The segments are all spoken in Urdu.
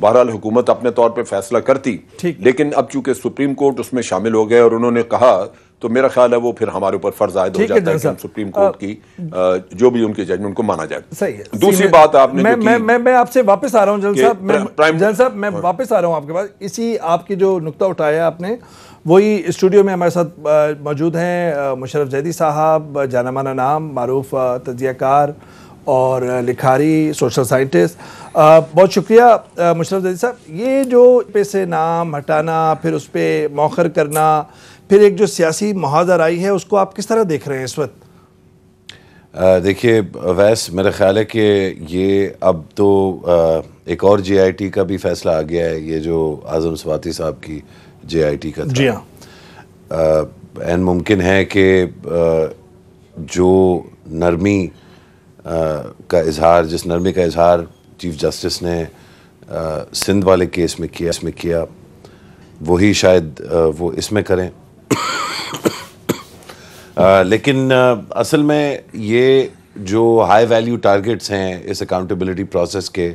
بہرحال حکومت اپنے طور پہ فیصلہ کرتی، لیکن اب چونکہ سپریم کورٹ اس میں شامل ہو گئے اور انہوں نے کہا، تو میرا خیال ہے وہ پھر ہمارے اوپر فرض عائد ہو جاتا ہے کہ ہم سپریم کورٹ کی جو بھی ان کی ججمنٹ کو مانا جائے. صحیح ہے. دوسری بات آپ نے میں آپ سے واپس آ رہا ہوں جنرل صاحب، میں واپس آ رہا ہوں آپ کے پاس. اسی آپ کی جو نقطہ اٹھایا آپ نے، وہی اسٹوڈیو میں ہمارے ساتھ موجود ہیں مشرف زیدی صاحب، جانا مانا نام، معروف تجزیہ کار اور لکھاری، سوشل سائنٹسٹ. بہت شکریہ مشرف زیدی صاحب. یہ جو پہ سے نام ہٹانا، پھر اس پہ مؤخر کرنا، پھر ایک جو سیاسی محاذر آئی ہے، اس کو آپ کس طرح دیکھ رہے ہیں اس وقت؟ دیکھیے ویس، میرا خیال ہے کہ یہ اب تو ایک اور جے آئی ٹی کا بھی فیصلہ آ گیا ہے، یہ جو اعظم سواتی صاحب کی جے آئی ٹی کا تھا. جی ہاں. این ممکن ہے کہ جو نرمی کا اظہار، جس نرمی کا اظہار چیف جسٹس نے سندھ والے کیس میں کیا، وہی شاید وہ اس میں کریں. لیکن اصل میں یہ جو ہائی ویلیو ٹارگٹس ہیں اس اکاؤنٹیبلٹی پروسیس کے،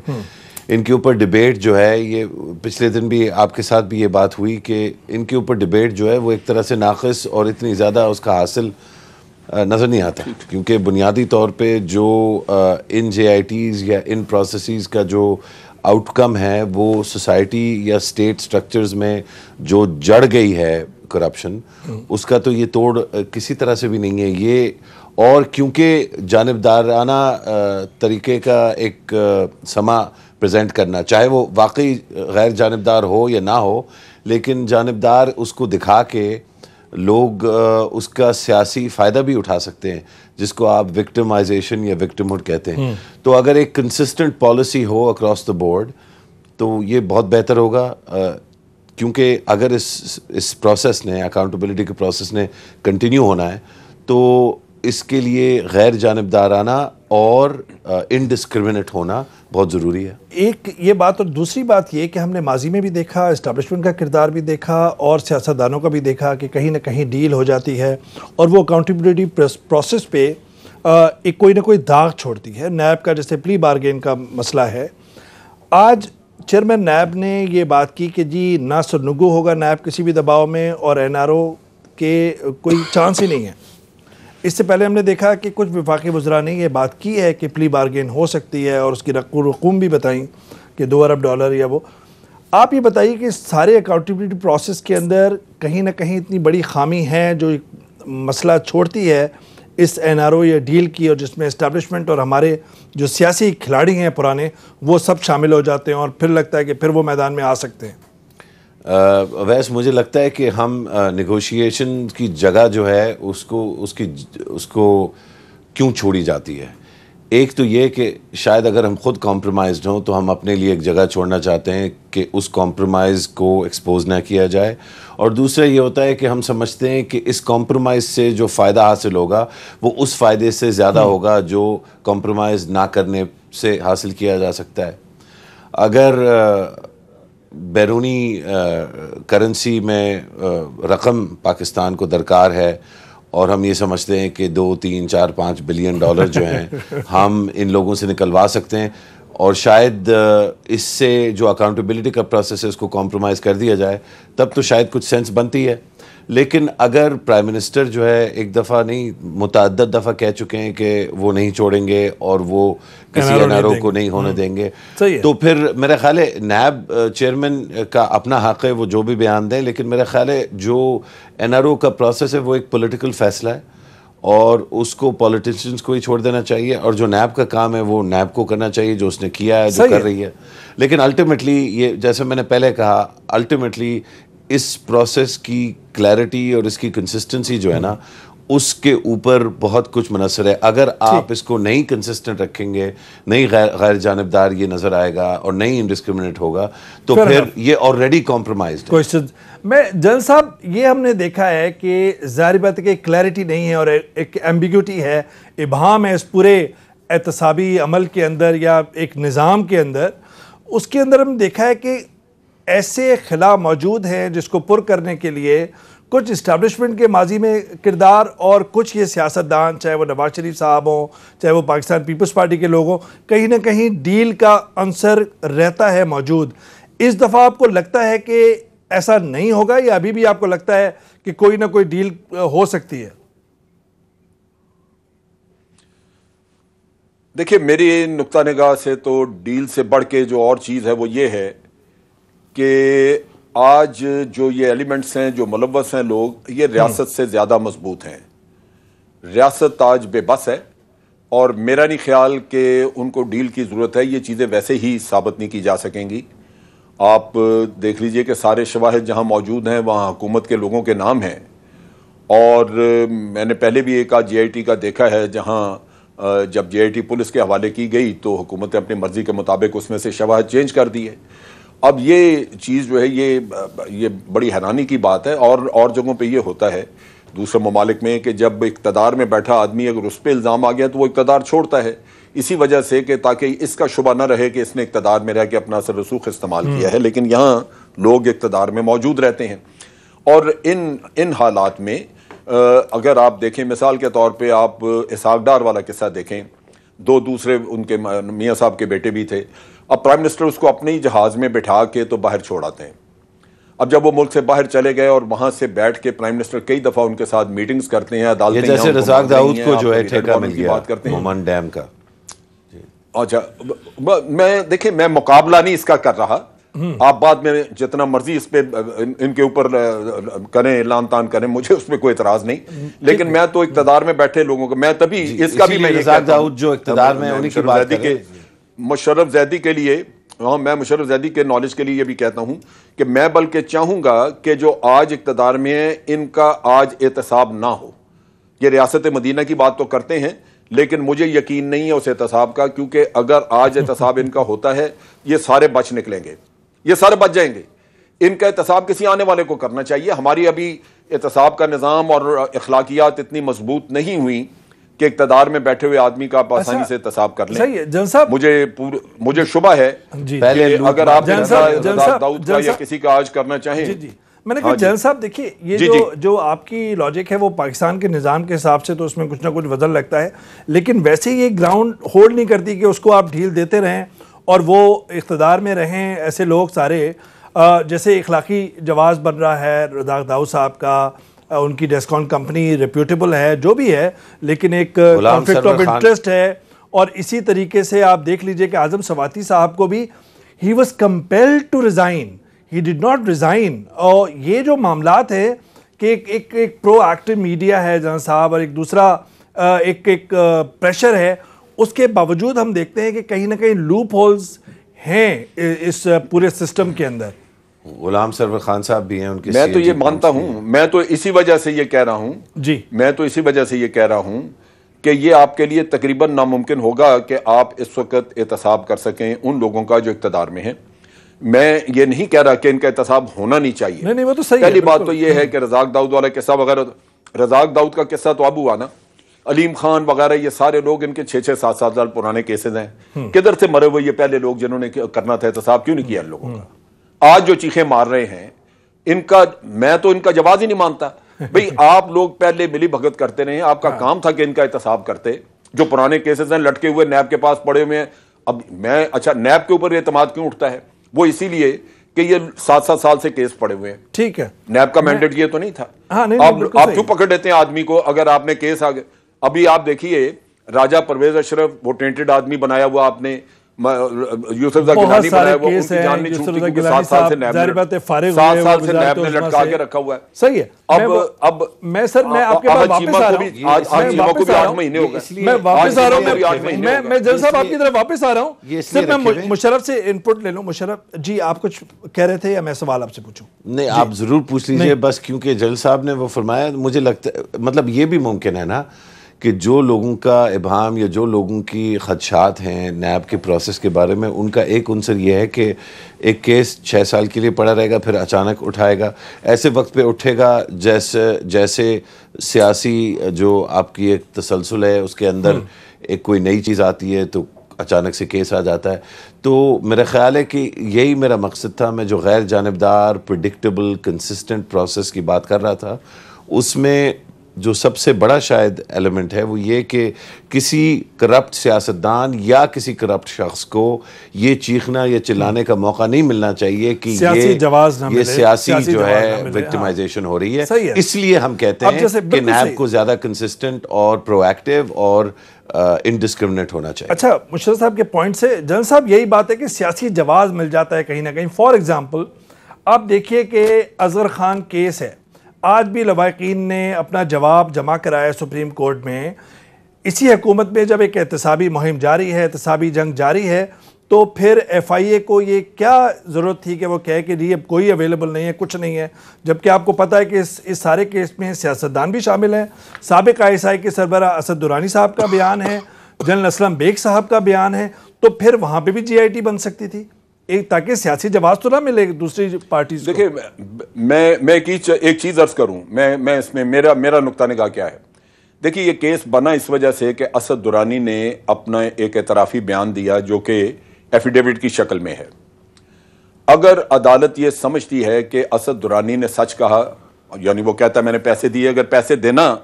ان کے اوپر ڈیبیٹ جو ہے، یہ پچھلے دن بھی آپ کے ساتھ بھی یہ بات ہوئی کہ ان کے اوپر ڈیبیٹ جو ہے وہ ایک طرح سے ناقص اور اتنی زیادہ اس کا حاصل نظر نہیں آتا، کیونکہ بنیادی طور پہ جو ان جے آئی ٹیز یا ان پروسیسز کا جو آؤٹ کم ہے وہ سوسائٹی یا اسٹیٹ سٹرکچرز میں جو جڑ گئی ہے کرپشن، اس کا تو یہ توڑ کسی طرح سے بھی نہیں ہے. یہ اور کیونکہ جانبدارانہ طریقے کا ایک سما پریزنٹ کرنا، چاہے وہ واقعی غیر جانبدار ہو یا نہ ہو، لیکن جانبدار اس کو دکھا کے لوگ اس کا سیاسی فائدہ بھی اٹھا سکتے ہیں، جس کو آپ وکٹمائزیشن یا وکٹمہڈ کہتے ہیں. تو اگر ایک consistent policy who across the board تو یہ بہت بہتر ہوگا، کیونکہ اگر اس پروسیس نے، اکاؤنٹیبلٹی کے پروسیس نے کنٹینیو ہونا ہے تو اس کے لیے غیر جانبدارانہ اور انڈسکرمنیٹ ہونا بہت ضروری ہے. ایک یہ بات، اور دوسری بات یہ کہ ہم نے ماضی میں بھی دیکھا، اسٹیبلشمنٹ کا کردار بھی دیکھا اور سیاستدانوں کا بھی دیکھا کہ کہیں نہ کہیں ڈیل ہو جاتی ہے اور وہ اکاؤنٹیبلٹی پروسیس پہ ایک کوئی نہ کوئی داغ چھوڑتی ہے. نیب کا جیسے پلی بارگین کا مسئلہ ہے، آج چیئرمین نیب نے یہ بات کی کہ جی نہ سرنگو ہوگا نیب کسی بھی دباؤ میں، اور این آر او کے کوئی چانس ہی نہیں ہے. اس سے پہلے ہم نے دیکھا کہ کچھ وفاقی وزراء نے یہ بات کی ہے کہ پلی بارگین ہو سکتی ہے، اور اس کی رقوم بھی بتائیں کہ $2 ارب یا وہ. آپ یہ بتائیے کہ سارے اکاؤنٹیبلٹی پروسیس کے اندر کہیں نہ کہیں اتنی بڑی خامی ہے جو مسئلہ چھوڑتی ہے اس این آر او یا ڈیل کی، اور جس میں اسٹیبلشمنٹ اور ہمارے جو سیاسی کھلاڑی ہیں پرانے، وہ سب شامل ہو جاتے ہیں اور پھر لگتا ہے کہ پھر وہ میدان میں آ سکتے ہیں. ویس مجھے لگتا ہے کہ ہم نیگوشیشن کی جگہ جو ہے اس کو کیوں چھوڑی جاتی ہے. ایک تو یہ کہ شاید اگر ہم خود کمپرومائزڈ ہوں تو ہم اپنے لیے ایک جگہ چھوڑنا چاہتے ہیں کہ اس کمپرومائز کو ایکسپوز نہ کیا جائے، اور دوسرا یہ ہوتا ہے کہ ہم سمجھتے ہیں کہ اس کمپرومائز سے جو فائدہ حاصل ہوگا وہ اس فائدے سے زیادہ ہوگا جو کمپرومائز نہ کرنے سے حاصل کیا جا سکتا ہے. اگر بیرونی کرنسی میں رقم پاکستان کو درکار ہے اور ہم یہ سمجھتے ہیں کہ 2, 3, 4, 5 بلین ڈالر جو ہیں ہم ان لوگوں سے نکلوا سکتے ہیں، اور شاید اس سے جو اکاؤنٹیبلٹی کا پروسیس ہے اس کو کمپرومائز کر دیا جائے، تب تو شاید کچھ سینس بنتی ہے. لیکن اگر پرائم منسٹر جو ہے ایک دفعہ نہیں متعدد دفعہ کہہ چکے ہیں کہ وہ نہیں چھوڑیں گے اور وہ کسی این آر او کو نہیں ہونے دیں گے، تو پھر میرا خیال ہے نیب چیئرمین کا اپنا حق ہے وہ جو بھی بیان دیں، لیکن میرا خیال ہے جو این آر او کا پروسیس ہے وہ ایک پولیٹیکل فیصلہ ہے اور اس کو پولیٹیشینز کو ہی چھوڑ دینا چاہیے، اور جو نیب کا کام ہے وہ نیب کو کرنا چاہیے، جو اس نے کیا ہے، جو کر رہی ہے. لیکن الٹیمیٹلی یہ جیسے میں نے پہلے کہا، الٹیمیٹلی اس پروسیس کی کلیئرٹی اور اس کی کنسسٹنسی جو ہے نا، اس کے اوپر بہت کچھ منحصر ہے. اگر آپ اس کو نہیں کنسسٹنٹ رکھیں گے، نہیں غیر جانبدار یہ نظر آئے گا اور نہیں انڈسکرمنیٹ ہوگا، تو پھر یہ آلریڈی کمپرومائزڈ ہے. میں جنرل صاحب یہ ہم نے دیکھا ہے کہ ظاہر بات ہے کہ کلیئرٹی نہیں ہے اور ایک ایمبیگوٹی ہے، ابہام ہے اس پورے احتسابی عمل کے اندر یا ایک نظام کے اندر. اس کے اندر ہم دیکھا ہے کہ ایسے خلا موجود ہیں جس کو پر کرنے کے لیے کچھ اسٹیبلشمنٹ کے ماضی میں کردار اور کچھ یہ سیاستدان، چاہے وہ نواز شریف صاحب ہوں، چاہے وہ پاکستان پیپلز پارٹی کے لوگ ہوں، کہیں نہ کہیں ڈیل کا عنصر رہتا ہے موجود. اس دفعہ آپ کو لگتا ہے کہ ایسا نہیں ہوگا یا ابھی بھی آپ کو لگتا ہے کہ کوئی نہ کوئی ڈیل ہو سکتی ہے؟ دیکھیں میری نقطہ نگاہ سے تو ڈیل سے بڑھ کے جو اور چیز ہے وہ یہ ہے کہ آج جو یہ ایلیمنٹس ہیں، جو ملوث ہیں لوگ، یہ ریاست سے زیادہ مضبوط ہیں. ریاست آج بے بس ہے اور میرا نہیں خیال کہ ان کو ڈیل کی ضرورت ہے. یہ چیزیں ویسے ہی ثابت نہیں کی جا سکیں گی. آپ دیکھ لیجئے کہ سارے شواہد جہاں موجود ہیں وہاں حکومت کے لوگوں کے نام ہیں، اور میں نے پہلے بھی ایک جے آئی ٹی کا دیکھا ہے جہاں جب جے آئی ٹی پولیس کے حوالے کی گئی تو حکومت نے اپنی مرضی کے مطابق اس میں سے شواہد چینج کر دیے. اب یہ چیز جو ہے یہ بڑی حیرانی کی بات ہے. اور جگہوں پہ یہ ہوتا ہے دوسرے ممالک میں کہ جب اقتدار میں بیٹھا آدمی اگر اس پہ الزام آ گیا تو وہ اقتدار چھوڑتا ہے، اسی وجہ سے کہ تاکہ اس کا شبہ نہ رہے کہ اس نے اقتدار میں رہ کے اپنا اثر رسوخ استعمال کیا ہے. لیکن یہاں لوگ اقتدار میں موجود رہتے ہیں، اور ان حالات میں اگر آپ دیکھیں، مثال کے طور پہ آپ اسحاق ڈار والا قصہ دیکھیں، دو دوسرے ان کے میاں صاحب کے بیٹے بھی تھے. اب پرائم منسٹر اس کو اپنے ہی جہاز میں بٹھا کے تو باہر چھوڑاتے ہیں. اب جب وہ ملک سے باہر چلے گئے اور وہاں سے بیٹھ کے پرائم منسٹر کئی دفعہ ان کے ساتھ میٹنگز کرتے ہیں، عدالتیں جیسے رزاق داؤد کو جو ہے ٹھیکہ مل گیا مومن ڈیم کا. اچھا دیکھیں میں مقابلہ نہیں اس کا کر رہا، آپ بعد میں جتنا مرضی اس پہ ان کے اوپر کریں، اعلان تان کریں، مجھے اس پہ کوئی اعتراض نہیں. لیکن میں تو اقتدار میں بیٹھے لوگوں کو، میں تبھی اس کا بھی میں رزاق داؤد جو اقتدار میں انہی کی بات کریں. مشرف زیدی کے لیے، میں مشرف زیدی کے نالج کے لیے یہ بھی کہتا ہوں کہ میں بلکہ چاہوں گا کہ جو آج اقتدار میں ہیں ان کا آج احتساب نہ ہو. یہ ریاست مدینہ کی بات تو کرتے ہیں لیکن مجھے یقین نہیں ہے اس احتساب کا، کیونکہ اگر آج احتساب ان کا ہوتا ہے یہ سارے بچ نکلیں گے، یہ سارے بچ جائیں گے. ان کا احتساب کسی آنے والے کو کرنا چاہیے. ہماری ابھی احتساب کا نظام اور اخلاقیات اتنی مضبوط نہیں ہوئی کہ اقتدار میں بیٹھے ہوئے آدمی کا آپ آسانی سے احتساب کر لیں. صحیح ہے جن صاحب، مجھے شبہ ہے پہلے اگر آپ رزاق داؤد کا یا کسی کا آج کرنا چاہیں. میں نے کہا جن صاحب دیکھیے یہ جو آپ کی لاجک ہے وہ پاکستان کے نظام کے حساب سے تو اس میں کچھ نہ کچھ وزن لگتا ہے، لیکن ویسے یہ گراؤنڈ ہولڈ نہیں کرتی کہ اس کو آپ ڈھیل دیتے رہیں اور وہ اقتدار میں رہیں. ایسے لوگ سارے جیسے اخلاقی جواز بن رہا ہے رزاق داؤد صاحب کا، ان کی ڈیسکون کمپنی ریپیوٹیبل ہے جو بھی ہے، لیکن ایک کانفلکٹ آف انٹرسٹ ہے. اور اسی طریقے سے آپ دیکھ لیجئے کہ اعظم سواتی صاحب کو بھی he was compelled to resign, he did not resign. اور یہ جو معاملات ہیں کہ ایک پرو ایکٹیو میڈیا ہے جہاں صاحب، اور ایک دوسرا ایک پریشر ہے، اس کے باوجود ہم دیکھتے ہیں کہ کہیں نہ کہیں لوپ ہولز ہیں اس پورے سسٹم کے اندر. غلام سرور خان صاحب بھی ہیں ان کے. میں تو یہ مانتا ہوں، میں تو اسی وجہ سے یہ کہہ رہا ہوں میں تو اسی وجہ سے یہ کہہ رہا ہوں کہ یہ آپ کے لیے تقریباً ناممکن ہوگا کہ آپ اس وقت احتساب کر سکیں ان لوگوں کا جو اقتدار میں ہیں. میں یہ نہیں کہہ رہا کہ ان کا احتساب ہونا نہیں چاہیے. نہیں وہ تو صحیح ہے. پہلی بات تو یہ ہے کہ رزاق داؤد والا قصہ وغیرہ، رزاق داؤد کا قصہ تو اب ہوا نا، علیم خان وغیرہ یہ سارے لوگ ان کے 6-7 سال پرانے کیسز ہیں. کدھر سے مرے ہوئے یہ پہلے لوگ جنہوں نے کرنا تھا احتساب، کیوں نہیں کیا ان لوگوں کا؟ آج جو چیخیں مار رہے ہیں ان کا، میں تو ان کا جواز ہی نہیں مانتا. بھئی آپ لوگ پہلے ملی بھگت کرتے رہے، آپ کا کام تھا کہ ان کا احتساب کرتے. جو پرانے کیسز ہیں لٹکے ہوئے نیب کے پاس پڑے ہوئے ہیں. اب میں اچھا نیب کے اوپر اعتماد کیوں اٹھتا ہے؟ وہ اسی لیے کہ یہ 7 سال سے کیس پڑے ہوئے ہیں. ٹھیک ہے، نیب کا مینڈیٹ یہ تو نہیں تھا. آپ کیوں پکڑ لیتے ہیں آدمی کو اگر آپ نے کیس آگے؟ ابھی آپ دیکھیے راجہ پرویز اشرف، وہ ٹینٹڈ آدمی بنایا ہوا آپ نے، یوسف زا گیلانی بنایا ہوا، ان کی جان نہیں چھوٹتی کیونکہ 7 سال سے نیب نے لٹکا کے رکھا ہوا ہے. صحیح ہے. اب میں سر میں آپ کے پاس واپس آ رہا ہوں، آج چیمہ کو بھی 8 مہینے ہو گئے، میں واپس آ رہا ہوں، میں جن صاحب آپ کی طرف واپس آ رہا ہوں. صرف میں مشرف سے انپٹ لے لوں. مشرف جی آپ کچھ کہہ رہے تھے یا میں سوال آپ سے پوچھوں؟ نہیں آپ ضرور پوچھ لیجئے. بس کیونکہ جل صاحب نے وہ فرمایا، مجھے لگتا ہے مطلب یہ بھی ممکن ہے نا کہ جو لوگوں کا ابہام یا جو لوگوں کی خدشات ہیں نیب کے پروسیس کے بارے میں، ان کا ایک عنصر یہ ہے کہ ایک کیس 6 سال کے لیے پڑا رہے گا، پھر اچانک اٹھائے گا، ایسے وقت پہ اٹھے گا جیسے سیاسی جو آپ کی ایک تسلسل ہے اس کے اندر ایک کوئی نئی چیز آتی ہے تو اچانک سے کیس آ جاتا ہے. تو میرا خیال ہے کہ یہی میرا مقصد تھا. میں جو غیر جانبدار پریڈکٹیبل کنسسٹنٹ پروسیس کی بات کر رہا تھا, اس میں جو سب سے بڑا شاید ایلیمنٹ ہے وہ یہ کہ کسی کرپٹ سیاستدان یا کسی کرپٹ شخص کو یہ چیخنا یا چلانے کا موقع نہیں ملنا چاہیے کہ یہ سیاسی جو ہے وکٹمائزیشن ہو رہی ہے. اس لیے ہم کہتے ہیں کہ نیب کو زیادہ کنسسٹنٹ اور پرو ایکٹیو اور انڈسکرمنیٹ ہونا چاہیے. اچھا مشرف صاحب کے پوائنٹ سے جنرل صاحب یہی بات ہے کہ سیاسی جواز مل جاتا ہے کہیں نہ کہیں. فار ایگزامپل آپ دیکھیے کہ اصغر خان کیس ہے, آج بھی لواحقین نے اپنا جواب جمع کرایا سپریم کورٹ میں. اسی حکومت میں جب ایک احتسابی مہم جاری ہے, احتسابی جنگ جاری ہے, تو پھر ایف آئی اے کو یہ کیا ضرورت تھی کہ وہ کہے کہ جی اب کوئی اویلیبل نہیں ہے, کچھ نہیں ہے, جبکہ آپ کو پتہ ہے کہ اس سارے کیس میں سیاستدان بھی شامل ہیں. سابق آئی ایس آئی کے سربراہ اسد درانی صاحب کا بیان ہے, جنرل اسلم بیگ صاحب کا بیان ہے, تو پھر وہاں پہ بھی جی آئی ٹی بن سکتی تھی تاکہ سیاسی جواز تو نہ ملے دوسری پارٹیز کو. دیکھیں میں ایک چیز عرض کروں, میں اس میں میرا نقطہ نگاہ کیا ہے. دیکھیں یہ کیس بنا اس وجہ سے کہ اسد درانی نے اپنا ایک اعترافی بیان دیا جو کہ ایفیڈیوٹ کی شکل میں ہے. اگر عدالت یہ سمجھتی ہے کہ اسد درانی نے سچ کہا, یعنی وہ کہتا ہے میں نے پیسے دیے, اگر پیسے دینا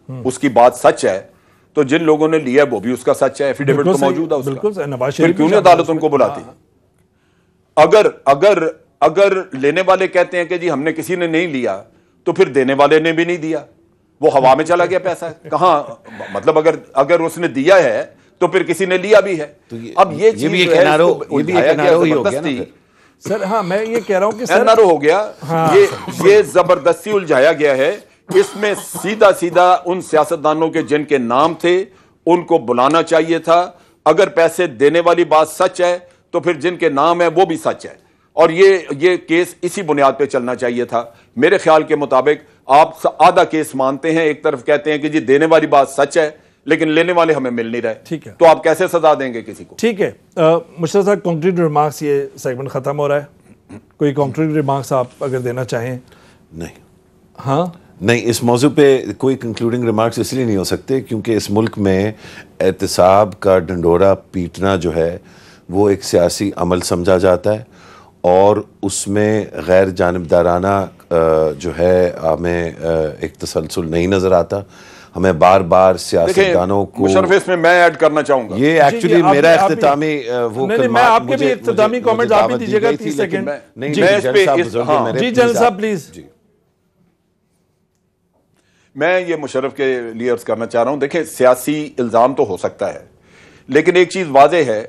اس کی بات سچ ہے تو جن لوگوں نے لیا وہ بھی اس کا سچ ہے, ایفیڈیوٹ تو موجود ہے اس کا, پھر کیوں نہیں عدالت ان کو بلاتی. اگر لینے والے کہتے ہیں کہ جی ہم نے کسی نے نہیں لیا تو پھر دینے والے نے بھی نہیں دیا, وہ ہوا میں چلا گیا پیسہ, کہاں مطلب اگر اس نے دیا ہے تو پھر کسی نے لیا بھی ہے. اب یہ چیز بھی سر, ہاں میں یہ کہہ رہا ہوں کہ سر NRO ہو گیا, یہ زبردستی الجھایا گیا ہے. اس میں سیدھا ان سیاستدانوں کے جن کے نام تھے ان کو بلانا چاہیے تھا. اگر پیسے دینے والی بات سچ ہے تو پھر جن کے نام ہے وہ بھی سچ ہے, اور یہ کیس اسی بنیاد پہ چلنا چاہیے تھا. میرے خیال کے مطابق آپ آدھا کیس مانتے ہیں, ایک طرف کہتے ہیں کہ جی دینے والی بات سچ ہے لیکن لینے والے ہمیں مل نہیں رہے, ٹھیک ہے, تو آپ کیسے سزا دیں گے کسی کو. ٹھیک ہے مشرف صاحب, کنکریٹ ریمارکس, یہ سیگمنٹ ختم ہو رہا ہے, کوئی کنکریٹ ریمارکس آپ اگر دینا چاہیں. نہیں, ہاں نہیں, اس موضوع پہ کوئی کنکلوڈنگ ریمارکس اس لیے نہیں ہو سکتے کیونکہ اس ملک میں احتساب کا ڈنڈورا پیٹنا جو ہے وہ ایک سیاسی عمل سمجھا جاتا ہے, اور اس میں غیر جانبدارانہ جو ہے ہمیں ایک تسلسل نہیں نظر آتا. ہمیں بار بار سیاستدانوں کو مشرف اس میں میں ایڈ کرنا چاہوں گا, یہ ایکچولی میرا اختتامی وہ میں آپ کے بھی اختتامی کامنٹس آپ بھی دیجیے گا 30 سیکنڈ. جی جنرل صاحب پلیز. میں یہ مشرف کے لیے عرض کرنا چاہ رہا ہوں, دیکھیں سیاسی الزام تو ہو سکتا ہے لیکن ایک چیز واضح ہے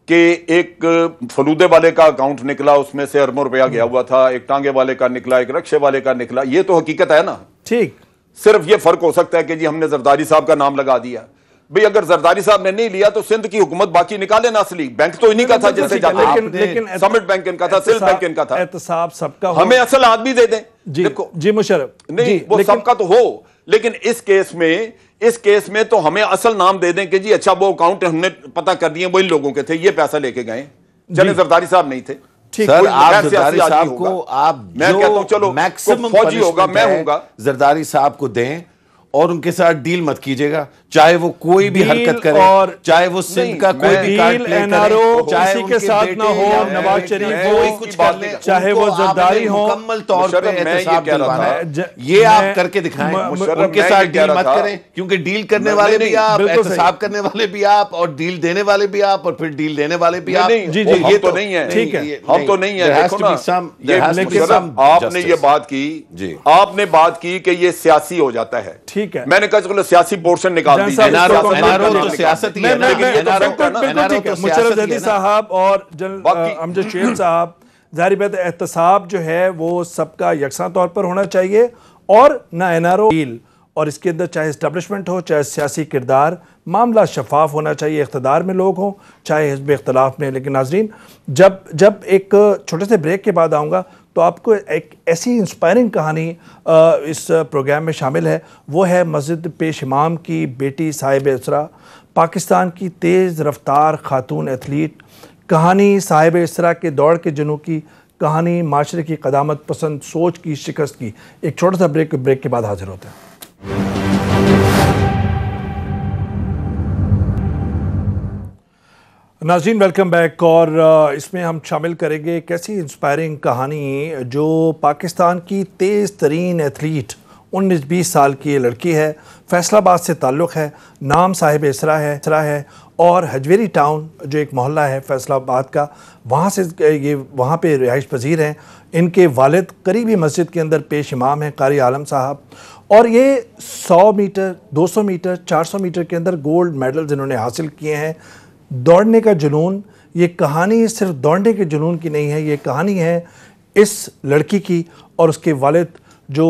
کہ ایک فلودے والے کا اکاؤنٹ نکلا, اس میں سے اربوں روپیہ گیا ہوا تھا, ایک ٹانگے والے کا نکلا, ایک رکشے والے کا نکلا, یہ تو حقیقت ہے نا. ٹھیک, صرف یہ فرق ہو سکتا ہے کہ جی ہم نے زرداری صاحب کا نام لگا دیا. بھئی اگر زرداری صاحب نے نہیں لیا تو سندھ کی حکومت باقی نکالے نا, اصلی بینک تو انہی کا تھا جیسے لیکن سمٹ بینک ان کا تھا, سندھ بینک ان کا تھا. احتساب سب کا ہو, ہمیں اصل آدمی دے دیں. جی مشرف, نہیں وہ سب کا تو ہو, لیکن اس کیس میں تو ہمیں اصل نام دے دیں کہ جی اچھا وہ اکاؤنٹ ہم نے پتہ کر دیے وہ ان لوگوں کے تھے, یہ پیسہ لے کے گئے, چلے زرداری صاحب نہیں تھے. سر آپ زرداری صاحب کو آپ میں کہتا ہوں چلو میکسیمم فوجی ہوگا میں ہوں گا, زرداری صاحب کو دیں اور ان کے ساتھ ڈیل مت کیجئے گا, چاہے وہ کوئی بھی حرکت کرے, چاہے وہ سندھ کا کوئی بھی کارڈ پلے کرے, چاہے کسی کے ساتھ نہ ہو, نواز شریف ہو, چاہے وہ زرداری ہو, مکمل طور پہ احتساب دلوانا ہے, یہ آپ کر کے دکھائیں. ان کے ساتھ ڈیل مت کریں کیونکہ ڈیل کرنے والے بھی آپ, احتساب کرنے والے بھی آپ, اور ڈیل دینے والے بھی آپ, اور پھر ڈیل لینے والے بھی آپ. یہ تو نہیں ہے, ٹھیک ہے, ہم تو نہیں ہے. آپ نے یہ بات کی, آپ نے بات کی کہ یہ سیاسی ہو جاتا ہے, میں نے کہا چلو سیاسی پورشن نکال دیجیے. مشرف زیدی صاحب اور امجد شیر صاحب, ظاہر بات احتساب جو ہے وہ سب کا یکساں طور پر ہونا چاہیے, اور نہ NRO اور اس کے اندر چاہے اسٹیبلشمنٹ ہو چاہے سیاسی کردار, معاملہ شفاف ہونا چاہیے, اقتدار میں لوگ ہوں چاہے حزب اختلاف میں. لیکن ناظرین جب ایک چھوٹے سے بریک کے بعد آؤں گا تو آپ کو ایک ایسی انسپائرنگ کہانی اس پروگرام میں شامل ہے, وہ ہے مسجد پیش امام کی بیٹی صاحب اسرا, پاکستان کی تیز رفتار خاتون ایتھلیٹ. کہانی صاحب اسرا کے دوڑ کے جنوں کی, کہانی معاشرے کی قدامت پسند سوچ کی شکست کی. ایک چھوٹا سا بریک کے بعد حاضر ہوتے ہیں. ناظرین ویلکم بیک، اور اس میں ہم شامل کریں گے ایک ایسی انسپائرنگ کہانی جو پاکستان کی تیز ترین ایتھلیٹ 19-20 سال کی یہ لڑکی ہے، فیصل آباد سے تعلق ہے، نام صاحب اسرا ہے اور حجویری ٹاؤن جو ایک محلہ ہے فیصل آباد کا، وہاں پہ رہائش پذیر ہیں۔ ان کے والد قریبی مسجد کے اندر پیش امام ہیں قاری عالم صاحب، اور یہ 100 میٹر 200 میٹر 400 میٹر کے اندر گولڈ میڈلز انہوں نے حاصل کیے ہیں۔ دوڑنے کا جنون، یہ کہانی صرف دوڑنے کے جنون کی نہیں ہے، یہ کہانی ہے اس لڑکی کی اور اس کے والد جو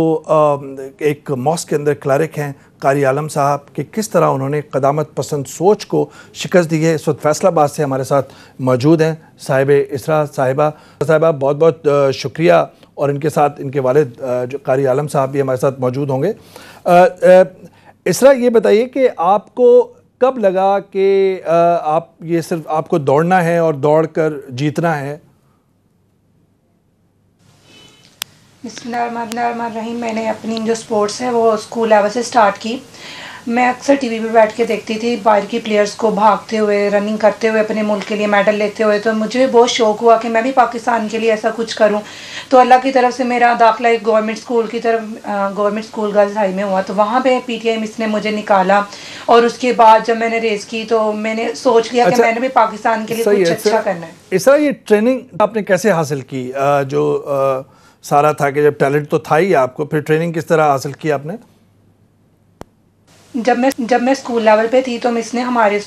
ایک ماسک کے اندر کلرک ہیں قاری عالم صاحب، کہ کس طرح انہوں نے قدامت پسند سوچ کو شکست دی ہے۔ اس وقت فیصل آباد سے ہمارے ساتھ موجود ہیں صاحب اسرا صاحبہ بہت بہت شکریہ، اور ان کے ساتھ ان کے والد جو قاری عالم صاحب بھی ہمارے ساتھ موجود ہوں گے۔ اسرا، یہ بتائیے کہ آپ کو کب لگا کہ یہ صرف آپ کو دوڑنا ہے اور دوڑ کر جیتنا ہے؟ بسم اللہ الرحمن الرحیم۔ میں نے اپنی جو سپورٹس ہے وہ اسکول لیول سے سٹارٹ کی۔ میں اکثر ٹی وی پہ بیٹھ کے دیکھتی تھی باہر کی پلیئرز کو بھاگتے ہوئے، رننگ کرتے ہوئے، اپنے ملک کے لیے میڈل لیتے ہوئے، تو مجھے بہت شوق ہوا کہ میں بھی پاکستان کے لیے ایسا کچھ کروں۔ تو اللہ کی طرف سے میرا داخلہ ایک گورنمنٹ اسکول گرلز ہائی میں ہوا، تو وہاں پہ پی ٹی آئی مس نے مجھے نکالا، اور اس کے بعد جب میں نے ریس کی تو میں نے سوچ لیا کہ میں نے بھی پاکستان کے لیے کچھ اچھا کرنا ہے۔ اسرا، یہ ٹریننگ آپ نے کیسے حاصل کی؟ جو سارا تھا کہ جب ٹیلنٹ تو تھا ہی آپ کو، پھر ٹریننگ کس طرح حاصل کی آپ نے؟ جب میں اسکول لیول پہ تھی تو مس نے ہمارے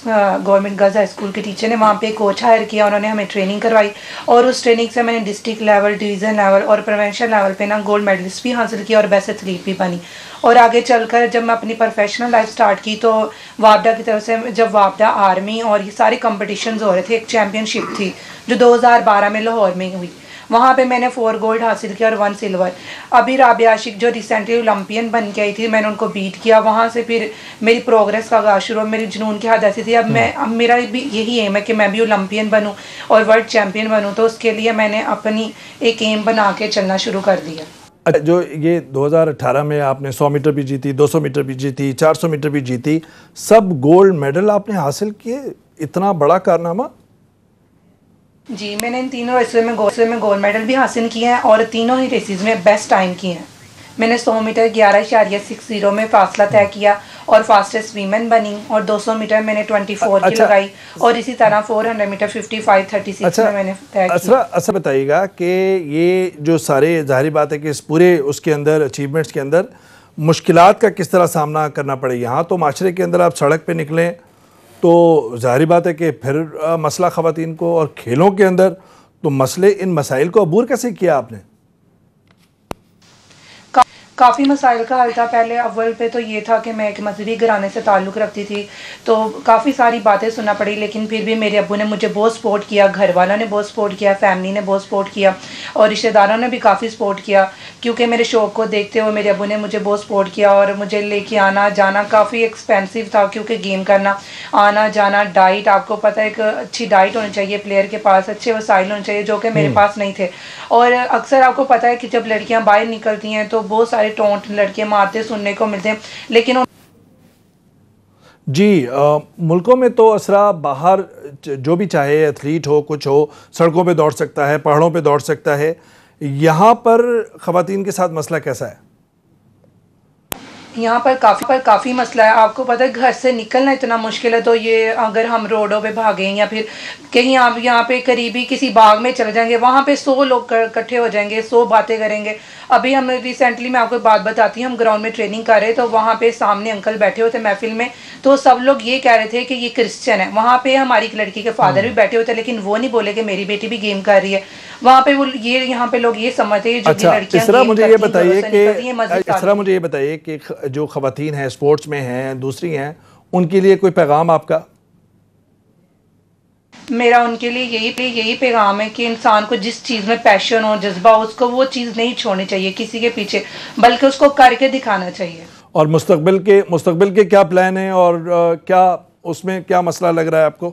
گورنمنٹ گرلز ہائی اسکول کے ٹیچر نے وہاں پہ کوچ ہائر کیا، انہوں نے ہمیں ٹریننگ کروائی، اور اس ٹریننگ سے میں نے ڈسٹرکٹ لیول، ڈویژن لیول اور پروونشل لیول پہ گولڈ میڈلسٹ بھی حاصل کیا اور بیسٹ ایتھلیٹ بھی بنی۔ اور آگے چل کر جب میں اپنی پروفیشنل لائف سٹارٹ کی تو وابڈا کی طرف سے، جب وابڈا آرمی اور یہ سارے کمپٹیشنز ہو رہے تھے، ایک چیمپئن شپ تھی جو 2012 میں لاہور میں ہوئی، وہاں پہ میں نے 4 گولڈ حاصل کیا اور 1 سلور۔ ابھی رابعہ عاشق جو ریسنٹلی اولمپئن بن کے آئی تھی، میں نے ان کو بیٹ کیا، وہاں سے پھر میری پروگریس کا آغاز شروع، میری جنون کی حد ایسی تھی، اب میرا بھی یہی ایم ہے کہ میں بھی اولمپئن بنوں اور ورلڈ چیمپئن بنوں، تو اس کے لیے میں نے اپنی ایک ایم بنا کے چلنا شروع کر دیا۔ جو یہ 2018 میں آپ نے 100 میٹر بھی جیتی، 200 میٹر بھی جیتی، 400 میٹر بھی جیتی، سب گولڈ میڈل آپ نے حاصل کیے، اتنا بڑا کارنامہ؟ جی، میں نے ان تینوں ریسز میں گولڈ میڈل بھی حاصل کیے ہیں اور تینوں ہی ریسز میں بیسٹ ٹائم کیے ہیں۔ میں نے 100 میٹر 11.60 میں فاصلہ طے کیا اور فاسٹسٹ ویمن بنی، اور 200 میٹر میں نے 24 کی لگائی، اور اسی طرح 400 میٹر 55.36 میں نے طے کیا۔ اچھا بتائیے گا کہ یہ جو سارے، ظاہری بات ہے کہ اس پورے اس کے اندر اچیومنٹس کے اندر مشکلات کا کس طرح سامنا کرنا پڑے؟ یہاں تو معاشرے کے اندر آپ سڑک پہ نکلیں تو ظاہری بات ہے کہ پھر مسئلہ خواتین کو، اور کھیلوں کے اندر تو ان مسائل کو عبور کیسے کیا آپ نے؟ کافی مسائل کا حل تھا۔ پہلے اول پہ تو یہ تھا کہ میں ایک مذہبی گھرانے سے تعلق رکھتی تھی، تو کافی ساری باتیں سننا پڑی، لیکن پھر بھی میرے ابو نے مجھے بہت سپورٹ کیا، گھر والوں نے بہت سپورٹ کیا، فیملی نے بہت سپورٹ کیا، اور رشتہ داروں نے بھی کافی سپورٹ کیا، کیونکہ میرے شوق کو دیکھتے ہوئے میرے ابو نے مجھے بہت سپورٹ کیا، اور مجھے لے کے آنا جانا کافی ایکسپینسو تھا، کیونکہ گیم کرنا، آنا جانا، ڈائٹ، آپ کو پتہ ہے ایک اچھی ڈائٹ ہونی چاہیے پلیئر کے پاس، اچھے وسائل ہونے چاہیے، جو کہ میرے پاس نہیں تھے۔ اور اکثر آپ کو پتہ ہے کہ جب لڑکیاں باہر نکلتی ہیں تو بہت سارے ٹونٹ لڑکیاں مارتے سننے کو ملتے ہیں، لیکن جی، ملکوں میں تو اسرا باہر جو بھی چاہے ایتھلیٹ ہو، کچھ ہو، سڑکوں پہ دوڑ سکتا ہے، پہاڑوں پہ دوڑ سکتا ہے، یہاں پر خواتین کے ساتھ مسئلہ کیسا ہے؟ یہاں پر کافی مسئلہ ہے۔ آپ کو پتہ ہے گھر سے نکلنا اتنا مشکل ہے، تو یہ اگر ہم روڈوں پہ بھاگیں یا پھر کہیں آپ یہاں پہ قریبی کسی باغ میں چلے جائیں گے، وہاں پہ 100 لوگ اکٹھے ہو جائیں گے، 100 باتیں کریں گے۔ ابھی ہم ریسنٹلی، میں آپ کو بات بتاتی ہوں، ہم گراؤنڈ میں ٹریننگ کر رہے، تو وہاں پہ سامنے انکل بیٹھے ہوئے تھے محفل میں، تو سب لوگ یہ کہہ رہے تھے کہ یہ کرسچن ہے۔ وہاں پہ ہماری ایک لڑکی کے فادر بھی بیٹھے ہوئے تھے، لیکن وہ نہیں بولے کہ میری بیٹی بھی گیم کر رہی ہے۔ وہاں پہ یہاں پہ لوگ یہ سمجھتے ہیں جو لڑکیاں اسرا مجھے یہ بتائیے کہ جو خواتین ہیں، اسپورٹس میں ہیں، دوسری ہیں، ان کے لیے کوئی پیغام آپ کا؟ میرا ان کے لیے یہی پیغام ہے کہ انسان کو جس چیز میں پیشن ہو، جذبہ ہو، اس کو وہ چیز نہیں چھوڑنی چاہیے کسی کے پیچھے، بلکہ اس کو کر کے دکھانا چاہیے۔ اور مستقبل کے کیا پلان ہیں، اور کیا اس میں کیا مسئلہ لگ رہا ہے آپ کو؟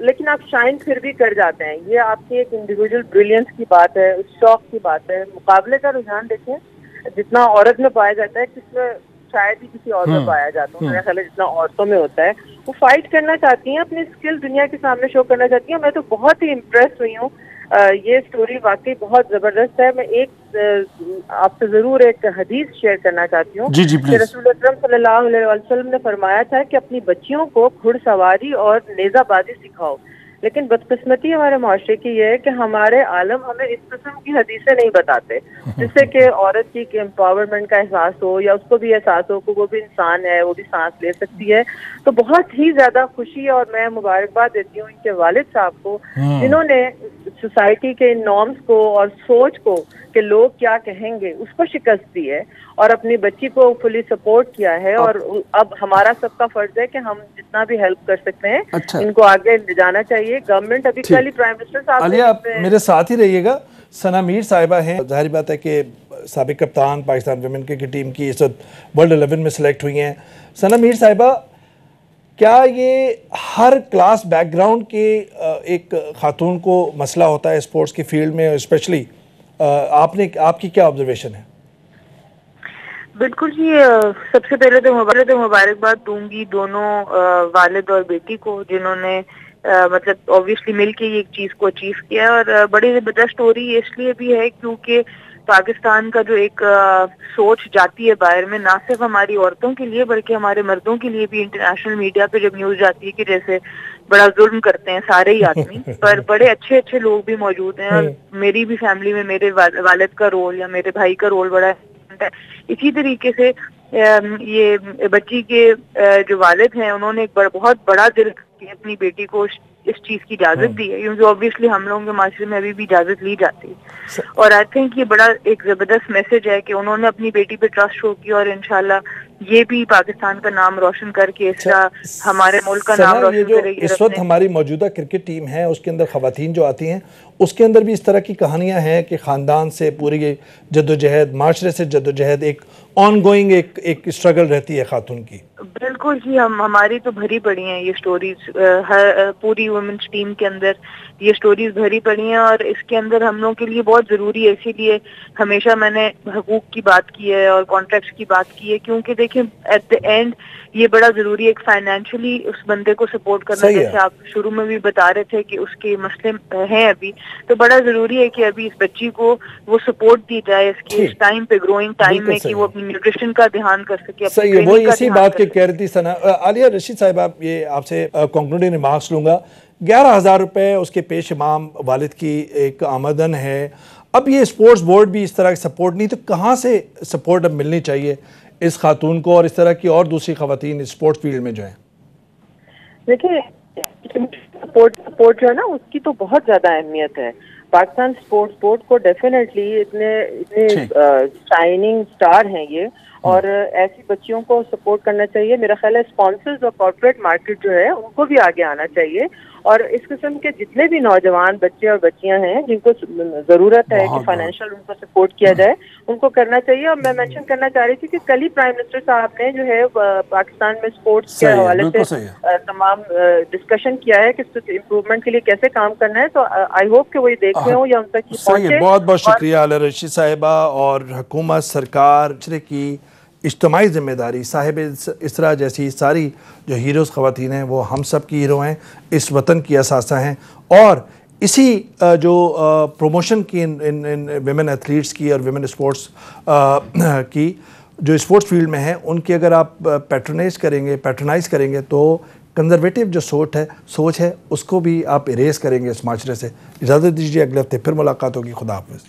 لیکن آپ شائن پھر بھی کر جاتے ہیں. یہ آپ کی ایک انڈیویجول بریلینس کی بات ہے, شوق کی بات ہے. مقابلے کا رجحان دیکھیں جتنا عورت میں پایا جاتا ہے کس میں شاید ہی کسی اور میں پایا جاتا ہے. میرا خیال ہے جتنا عورتوں میں ہوتا ہے. وہ فائٹ کرنا چاہتی ہیں, اپنی اسکل دنیا کے سامنے شو کرنا چاہتی ہیں. میں تو بہت ہی امپریس ہوئی ہوں. یہ سٹوری واقعی بہت زبردست ہے. میں ایک آپ سے ضرور ایک حدیث شیئر کرنا چاہتی ہوں کہ رسول اکرم صلی اللہ علیہ وسلم نے فرمایا تھا کہ اپنی بچیوں کو گھڑ سواری اور نیزہ بازی سکھاؤ. لیکن بدقسمتی ہمارے معاشرے کی یہ ہے کہ ہمارے عالم ہمیں اس قسم کی حدیثیں نہیں بتاتے جس سے کہ عورت کی امپاورمنٹ کا احساس ہو, یا اس کو بھی احساس ہو کہ وہ بھی انسان ہے, وہ بھی سانس لے سکتی ہے. تو بہت ہی زیادہ خوشی اور میں مبارکباد دیتی ہوں ان کے والد صاحب کو جنہوں نے سوسائٹی کے نارمز کو اور سوچ کو کہ لوگ کیا کہیں گے اس کو شکست دی ہے اور اپنی بچی کو فلی سپورٹ کیا ہے. اور اب ہمارا سب کا فرض ہے کہ ہم جتنا بھی ہیلپ کر سکتے ہیں ان کو آگے لے جانا چاہیے. گورنمنٹ ابھی کل ہی پرائم منسٹر صاحب عالیہ آپ میرے ساتھ ہی رہیے گا. ثنا میر صاحبہ ہیں, ظاہر بات ہے کہ سابق کپتان پاکستان ویمن کرکٹ ٹیم کی اس وقت ورلڈ 11 میں سلیکٹ ہوئی ہیں. ثنا میر صاحبہ, کیا یہ ہر کلاس بیک گراؤنڈ کے ایک خاتون کو مسئلہ ہوتا ہے اسپورٹس کی فیلڈ میں, اسپیشلی آپ کی کیا آبزرویشن ہے؟ بالکل جی, سب سے پہلے تو مبارکباد دوں گی دونوں والد اور بیٹی کو جنہوں نے مطلب اوبویسلی مل کے یہ ایک چیز کو اچیو کیا. اور بڑی زبردست اسٹوری اس لیے بھی ہے کیونکہ پاکستان کا جو ایک سوچ جاتی ہے باہر میں, نہ صرف ہماری عورتوں کے لیے بلکہ ہمارے مردوں کے لیے بھی. انٹرنیشنل میڈیا پہ جب نیوز جاتی ہے کہ جیسے بڑا ظلم کرتے ہیں سارے ہی آدمی, پر بڑے اچھے اچھے لوگ بھی موجود ہیں. اور میری بھی فیملی میں میرے والد کا رول یا میرے بھائی کا رول بڑا ہے. اسی طریقے سے یہ بچی کے جو والد ہیں انہوں نے ایک بہت بڑا دل اپنی بیٹی کو اس چیز کی اجازت دی ہے, کیونکہ اوبویسلی ہم لوگوں کے معاشرے میں ابھی بھی اجازت لی جاتی ہے. اور آئی تھنک یہ بڑا ایک زبردست میسج ہے کہ انہوں نے اپنی بیٹی پہ ٹرسٹ شو کیا اور انشاءاللہ یہ بھی پاکستان کا نام روشن کر کے اس طرح ہمارے ملک کا نام روشن کرے گی. اس وقت ہماری موجودہ کرکٹ ٹیم ہے اس کے اندر خواتین جو آتی ہیں اس کے اندر بھی اس طرح کی کہانیاں ہیں کہ خاندان سے پوری جدوجہد, معاشرے سے جدوجہد, ایک آن گوئنگ ایک اسٹرگل رہتی ہے خاتون کی. بالکل جی, ہماری تو بھری پڑی ہیں یہ سٹوریز, پوری وومنس ٹیم کے اندر یہ سٹوریز بھری پڑی ہیں. اور اس کے اندر ہم لوگوں کے لیے بہت ضروری ہے, اسی لیے ہمیشہ میں نے حقوق کی بات کی ہے اور کانٹریکٹس کی بات کی ہے, کیونکہ دیکھیں ایٹ دی اینڈ یہ بڑا ضروری ہے ایک فائنینشلی اس بندے کو سپورٹ کرنا. جیسے آپ شروع میں بھی بتا رہے تھے کہ اس کے مسئلے ہیں ابھی, تو بڑا ضروری ہے کہ ابھی اس بچی کو وہ سپورٹ دی جائے اس کے اس ٹائم پہ, گروئنگ ٹائم میں, کہ وہ اپنی نیوٹریشن کا دھیان کر سکے. صحیح ہے, وہی اسی بات کے کہہ رہی تھی ثنا. عالیہ رشید صاحبہ, یہ آپ سے کنکلوڈنگ ریمارکس لوں گا. 11,000 روپے اس کے پیش امام والد کی ایک آمدن ہے. اب یہ اسپورٹس بورڈ بھی اس طرح کی سپورٹ نہیں, تو کہاں سے سپورٹ اب ملنی چاہیے اس خاتون کو اور اس طرح کی اور دوسری خواتین اسپورٹس فیلڈ میں جو ہیں؟ دیکھیں سپورٹ جو ہے نا اس کی تو بہت زیادہ اہمیت ہے. پاکستان اسپورٹس بورڈ کو ڈیفینیٹلی اتنے شائننگ سٹار ہیں یہ, اور ایسی بچیوں کو سپورٹ کرنا چاہیے. میرا خیال ہے اسپانسرز اور کارپوریٹ مارکیٹ جو ہے ان کو بھی آگے آنا چاہیے, اور اس قسم کے جتنے بھی نوجوان بچے اور بچیاں ہیں جن کو ضرورت ہے کہ فائنینشیل ان کو سپورٹ کیا جائے ان کو کرنا چاہیے. اور میں مینشن کرنا چاہ رہی تھی کہ کل ہی پرائم منسٹر صاحب نے جو ہے پاکستان میں سپورٹس کے حوالے سے تمام ڈسکشن کیا ہے کہ امپروومنٹ کے لیے کیسے کام کرنا ہے. تو آئی ہوپ کہ وہ یہ دیکھ رہے ہوں یا ان تک پہنچے. بہت بہت شکریہ عالیہ رشید صاحبہ. اور حکومت, سرکار, معاشرے کی اجتماعی ذمہ داری, صاحب اسرا جیسی ساری جو ہیروز خواتین ہیں وہ ہم سب کی ہیرو ہیں, اس وطن کی اثاثہ ہیں. اور اسی جو پروموشن کی ان ویمن ایتھلیٹس کی اور ویمن اسپورٹس کی جو اسپورٹس فیلڈ میں ہیں ان کی اگر آپ پیٹرنائز کریں گے تو کنزرویٹو جو سوچ ہے اس کو بھی آپ اریز کریں گے اس معاشرے سے. اجازت دیجیے, اگلے ہفتے پھر ملاقات ہوگی. خدا حافظ.